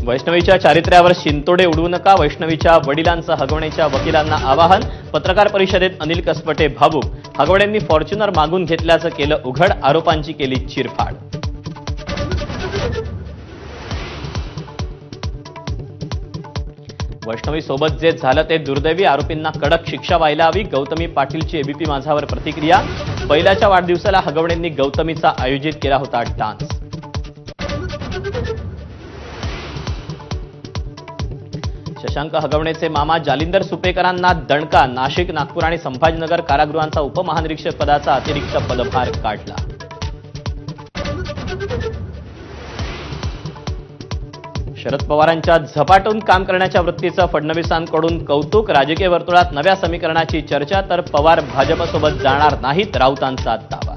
वैष्णवीच्या चारित्र्यावर शिंतोडे उडवू नका, वैष्णवीच्या वडिलांचं हगवणेच्या वकिलांना आवाहन. पत्रकार परिषदेत अनिल कसपटे भावुक. हगवणेंनी फॉर्च्युनर मागून घेतल्याचं केलं उघड, आरोपांची केली चिरफाड. वैष्णवी सोबत जे झालं ते दुर्दैवी, आरोपींना कडक शिक्षा व्हायला हवी. गौतमी पाटीलची एबीपी माझावर प्रतिक्रिया. पहिल्याच्या वाढदिवसाला हगवणेंनी गौतमीचा आयोजित केला होता डान्स. शशांक हगवणेचे मामा जालिंदर सुपेकरांना दणका. नाशिक, नागपूर आणि संभाजीनगर कारागृहांचा उपमहानिरीक्षक पदाचा अतिरिक्त पदभार काढला. शरद पवारांच्या झपाटून काम करण्याच्या वृत्तीचं फडणवीसांकडून कौतुक. राजकीय वर्तुळात नव्या समीकरणाची चर्चा, तर पवार भाजपसोबत जाणार नाहीत, राऊतांचा दावा.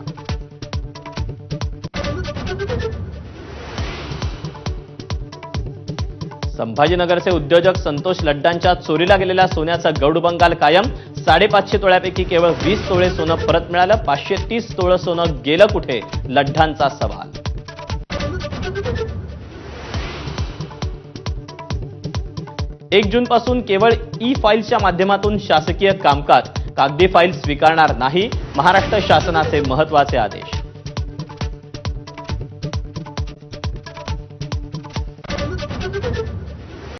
संभाजीनगरचे उद्योजक संतोष लड्डांच्या चोरीला गेलेल्या सोन्याचा गौड बंगाल कायम. 550 तोळ्यापैकी केवळ 20 तोळे सोनं परत मिळालं. 530 तोळं सोनं गेलं कुठे, लड्डांचा सवाल. एक जूनपासून केवळ ई फाईल्सच्या माध्यमातून शासकीय कामकाज. कागदी फाईल स्वीकारणार नाही, महाराष्ट्र शासनाचे महत्त्वाचे आदेश.